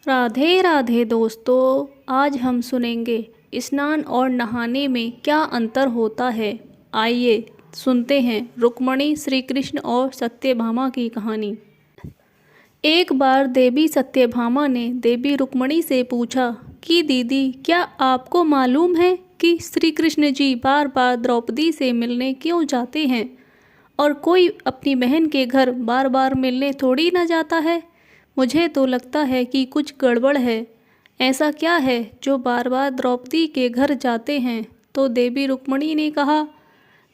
राधे राधे दोस्तों, आज हम सुनेंगे स्नान और नहाने में क्या अंतर होता है। आइए सुनते हैं रुक्मणी, श्री कृष्ण और सत्यभामा की कहानी। एक बार देवी सत्यभामा ने देवी रुक्मणी से पूछा कि दीदी, क्या आपको मालूम है कि श्री कृष्ण जी बार बार द्रौपदी से मिलने क्यों जाते हैं, और कोई अपनी बहन के घर बार बार मिलने थोड़ी ना जाता है। मुझे तो लगता है कि कुछ गड़बड़ है। ऐसा क्या है जो बार बार द्रौपदी के घर जाते हैं। तो देवी रुक्मणी ने कहा,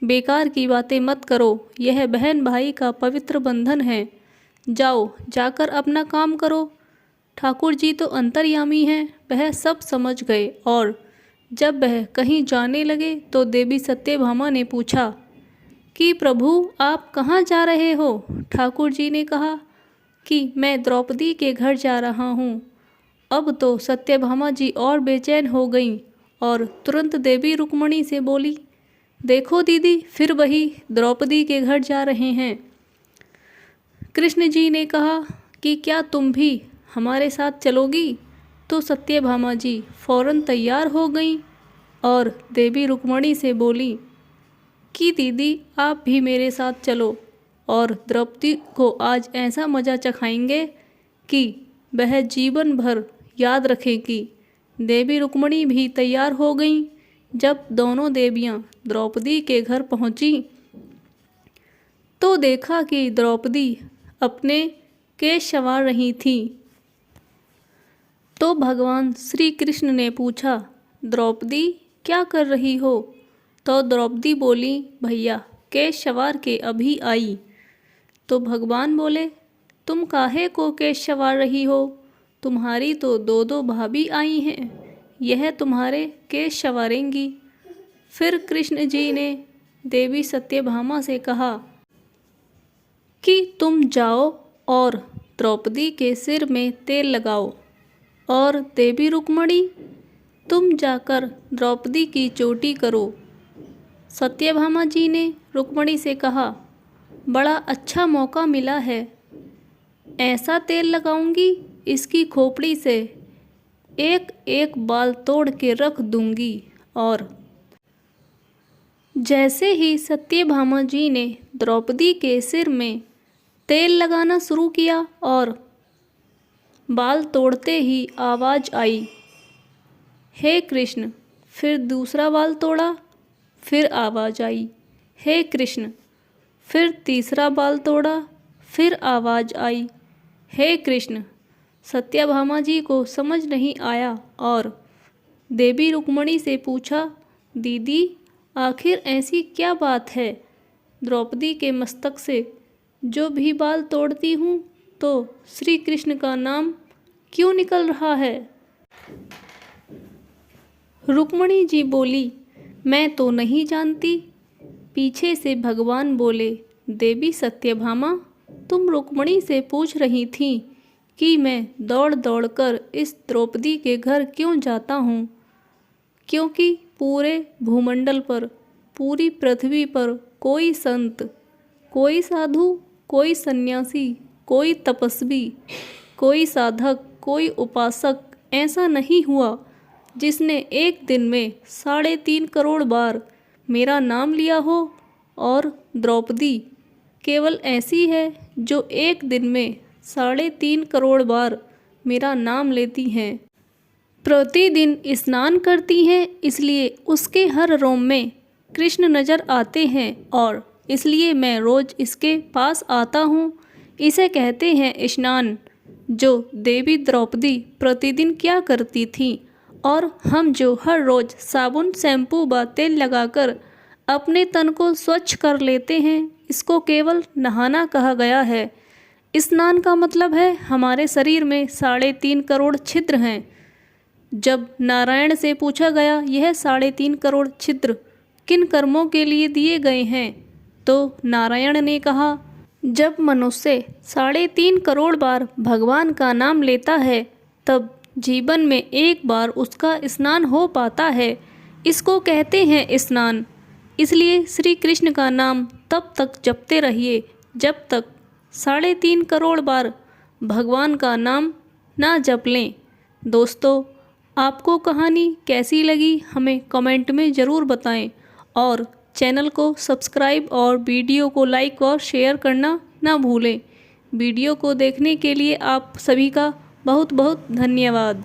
बेकार की बातें मत करो, यह बहन भाई का पवित्र बंधन है। जाओ, जाकर अपना काम करो। ठाकुर जी तो अंतर्यामी हैं, वह सब समझ गए। और जब वह कहीं जाने लगे तो देवी सत्यभामा ने पूछा कि प्रभु, आप कहाँ जा रहे हो। ठाकुर जी ने कहा कि मैं द्रौपदी के घर जा रहा हूँ। अब तो सत्यभामा जी और बेचैन हो गईं और तुरंत देवी रुक्मणी से बोली, देखो दीदी, फिर वही द्रौपदी के घर जा रहे हैं। कृष्ण जी ने कहा कि क्या तुम भी हमारे साथ चलोगी। तो सत्यभामा जी फौरन तैयार हो गईं और देवी रुक्मणी से बोली कि दीदी, आप भी मेरे साथ चलो और द्रौपदी को आज ऐसा मज़ा चखाएंगे कि वह जीवन भर याद रखेगी। देवी रुक्मणी भी तैयार हो गईं। जब दोनों देवियां द्रौपदी के घर पहुंची तो देखा कि द्रौपदी अपने केश संवार रही थी। तो भगवान श्री कृष्ण ने पूछा, द्रौपदी, क्या कर रही हो। तो द्रौपदी बोली, भैया, केश संवार के अभी आई। तो भगवान बोले, तुम काहे को केश संवार रही हो, तुम्हारी तो दो दो भाभी आई हैं, यह तुम्हारे केश संवारेंगी। फिर कृष्ण जी ने देवी सत्यभामा से कहा कि तुम जाओ और द्रौपदी के सिर में तेल लगाओ, और देवी रुक्मणी, तुम जाकर द्रौपदी की चोटी करो। सत्यभामा जी ने रुक्मणी से कहा, बड़ा अच्छा मौका मिला है, ऐसा तेल लगाऊंगी इसकी खोपड़ी से एक एक बाल तोड़ के रख दूंगी। और जैसे ही सत्यभामा जी ने द्रौपदी के सिर में तेल लगाना शुरू किया और बाल तोड़ते ही आवाज़ आई, हे कृष्ण। फिर दूसरा बाल तोड़ा, फिर आवाज़ आई, हे कृष्ण। फिर तीसरा बाल तोड़ा, फिर आवाज़ आई, हे कृष्ण। सत्यभामा जी को समझ नहीं आया और देवी रुक्मणी से पूछा, दीदी, आखिर ऐसी क्या बात है, द्रौपदी के मस्तक से जो भी बाल तोड़ती हूँ तो श्री कृष्ण का नाम क्यों निकल रहा है। रुक्मणी जी बोली, मैं तो नहीं जानती। पीछे से भगवान बोले, देवी सत्यभामा, तुम रुक्मणी से पूछ रही थी कि मैं दौड़ दौड़ कर इस द्रौपदी के घर क्यों जाता हूँ, क्योंकि पूरे भूमंडल पर, पूरी पृथ्वी पर कोई संत, कोई साधु, कोई सन्यासी, कोई तपस्वी, कोई साधक, कोई उपासक ऐसा नहीं हुआ जिसने एक दिन में 3.5 करोड़ बार मेरा नाम लिया हो। और द्रौपदी केवल ऐसी है जो एक दिन में 3.5 करोड़ बार मेरा नाम लेती हैं। प्रतिदिन स्नान करती हैं, इसलिए उसके हर रोम में कृष्ण नज़र आते हैं और इसलिए मैं रोज़ इसके पास आता हूँ। इसे कहते हैं स्नान। जो देवी द्रौपदी प्रतिदिन क्या करती थी, और हम जो हर रोज़ साबुन, शैम्पू व तेल लगाकर अपने तन को स्वच्छ कर लेते हैं, इसको केवल नहाना कहा गया है। स्नान का मतलब है हमारे शरीर में 3.5 करोड़ छिद्र हैं। जब नारायण से पूछा गया, यह 3.5 करोड़ छिद्र किन कर्मों के लिए दिए गए हैं, तो नारायण ने कहा, जब मनुष्य 3.5 करोड़ बार भगवान का नाम लेता है तब जीवन में एक बार उसका स्नान हो पाता है। इसको कहते हैं स्नान। इसलिए श्री कृष्ण का नाम तब तक जपते रहिए जब तक 3.5 करोड़ बार भगवान का नाम ना जप लें। दोस्तों, आपको कहानी कैसी लगी हमें कमेंट में ज़रूर बताएं और चैनल को सब्सक्राइब और वीडियो को लाइक और शेयर करना ना भूलें। वीडियो को देखने के लिए आप सभी का बहुत बहुत धन्यवाद।